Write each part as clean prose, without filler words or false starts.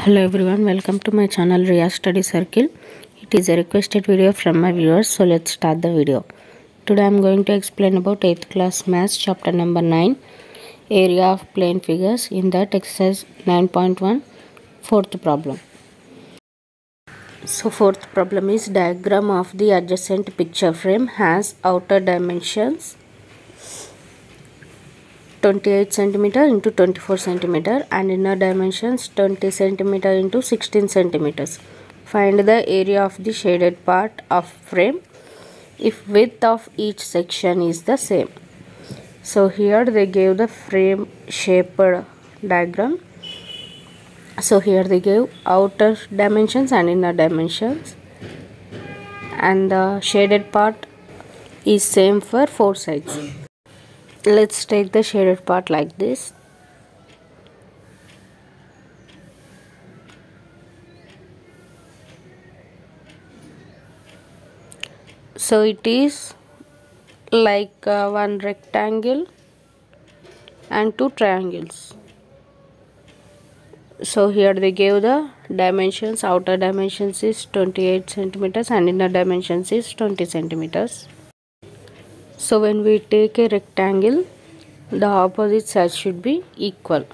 Hello everyone, welcome to my channel Riya Study Circle. It is a requested video from my viewers, so let's start the video. Today I am going to explain about 8th class maths chapter number 9, area of plane figures. In that exercise 9.1, fourth problem. So fourth problem is diagram of the adjacent picture frame has outer dimensions 28 cm into 24 cm and inner dimensions 20 cm into 16 cm. Find the area of the shaded part of frame if width of each section is the same. So here they gave the frame shaped diagram. So here they gave outer dimensions and inner dimensions, and the shaded part is same for four sides. Let's take the shaded part like this. So it is like one rectangle and two triangles. So here they gave the dimensions. Outer dimensions is 28 centimeters and inner dimensions is 20 centimeters. So when we take a rectangle, the opposite sides should be equal.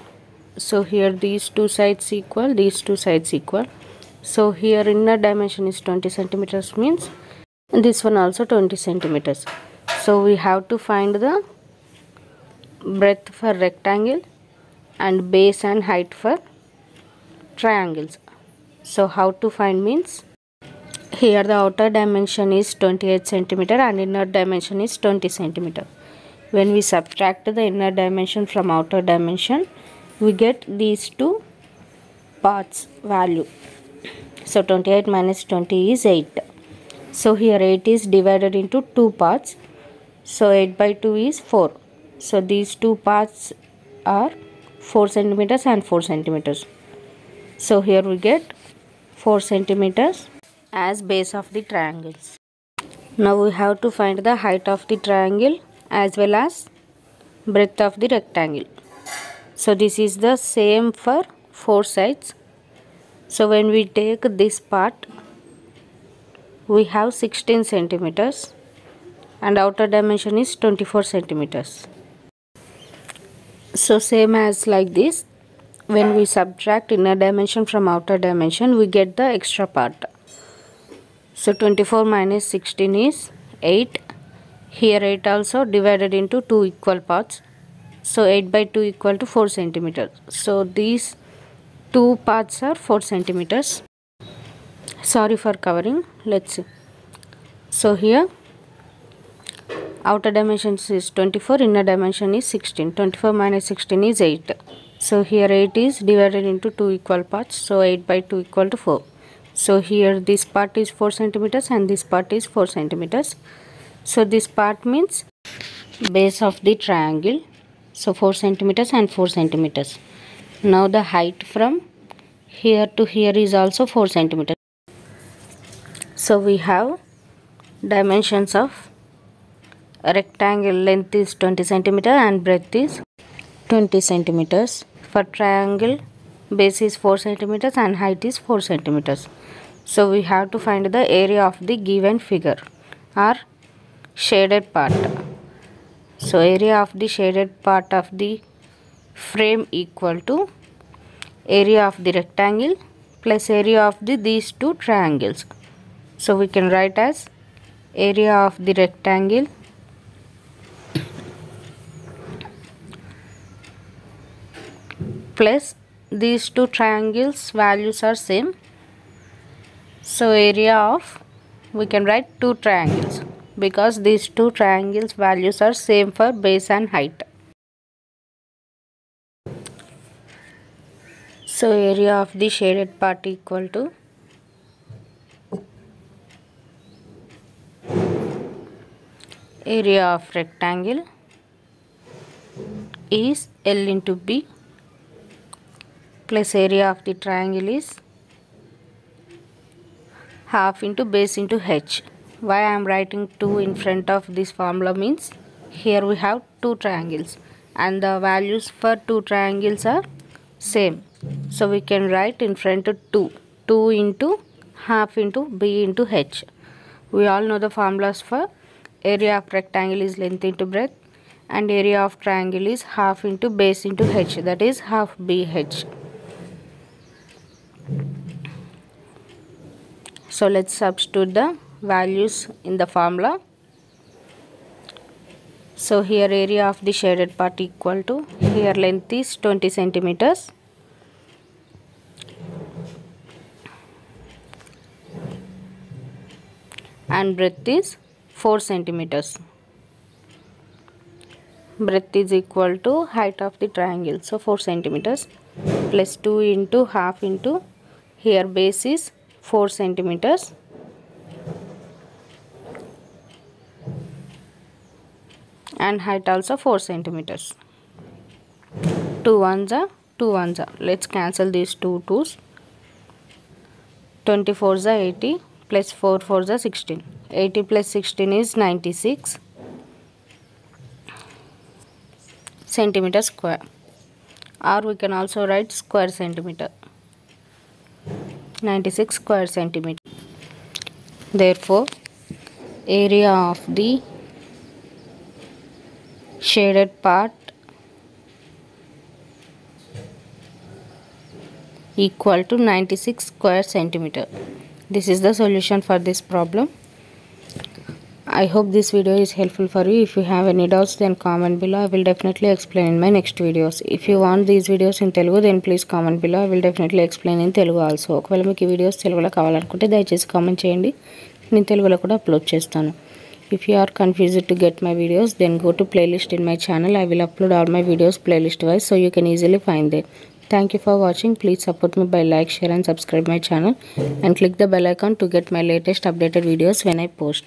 So here these two sides equal, these two sides equal. So here inner dimension is 20 centimeters, means this one also 20 centimeters. So we have to find the breadth for rectangle and base and height for triangles. So how to find means, here the outer dimension is 28 centimeter and inner dimension is 20 centimeter. When we subtract the inner dimension from outer dimension, we get these two parts value. So 28 minus 20 is 8. So here 8 is divided into two parts. So 8 by 2 is 4. So these two parts are 4 centimeters and 4 centimeters. So here we get 4 centimeters as base of the triangles. Now we have to find the height of the triangle as well as breadth of the rectangle. So this is the same for four sides. So when we take this part, we have 16 centimeters and outer dimension is 24 centimeters. So same as like this, when we subtract inner dimension from outer dimension, we get the extra part. So 24 minus 16 is 8. Here 8 also divided into two equal parts. So 8 by 2 equal to 4 centimeters. So these two parts are 4 centimeters. Sorry for covering. Let's see. So here outer dimension is 24, inner dimension is 16. 24 minus 16 is 8. So here 8 is divided into two equal parts. So 8 by 2 equal to 4. So here this part is 4 centimeters and this part is 4 centimeters. So this part means base of the triangle. So 4 centimeters and 4 centimeters. Now the height from here to here is also 4 centimeters. So we have dimensions of a rectangle. Length is 20 centimeter and breadth is 20 centimeters. For triangle, base is 4 centimeters and height is 4 centimeters. So we have to find the area of the given figure or shaded part. So area of the shaded part of the frame equal to area of the rectangle plus area of these two triangles. So we can write as area of the rectangle plus these two triangles values are same. So area of, we can write two triangles because these two triangles values are same for base and height. So area of the shaded part equal to area of rectangle is L into B plus area of the triangle is half into base into H. Why I am writing 2 in front of this formula means, here we have two triangles and the values for two triangles are same. So we can write in front 2. 2 into half into b into h. We all know the formulas for area of rectangle is length into breadth, and area of triangle is half into base into h, that is half bh. So let's substitute the values in the formula. So here area of the shaded part equal to, here length is 20 centimeters, and breadth is 4 centimeters. Breadth is equal to height of the triangle, so 4 centimeters plus 2 into half into, here base is 4 centimeters, and height also 4 centimeters. 2 ones are 2 ones are. Let's cancel these 2 2's. 24 is 80 plus 4 4 is 16. 80 plus 16 is 96 centimeter square, or we can also write square centimeter. 96 square centimeter. Therefore, area of the shaded part equal to 96 square centimeter. This is the solution for this problem. I hope this video is helpful for you. If you have any doubts, then comment below. I will definitely explain in my next videos. If you want these videos in Telugu, then please comment below. I will definitely explain in Telugu also. ఒకవేళ మీకు ఈ videos తెలుగులో కావాలనుకుంటే దయచేసి comment చేయండి, నేను తెలుగులో కూడా అప్లోడ్ చేస్తాను. If you are confused to get my videos, then go to playlist in my channel. I will upload all my videos playlist wise, so you can easily find them. Thank you for watching. Please support me by like, share and subscribe my channel, and click the bell icon to get my latest updated videos when I post.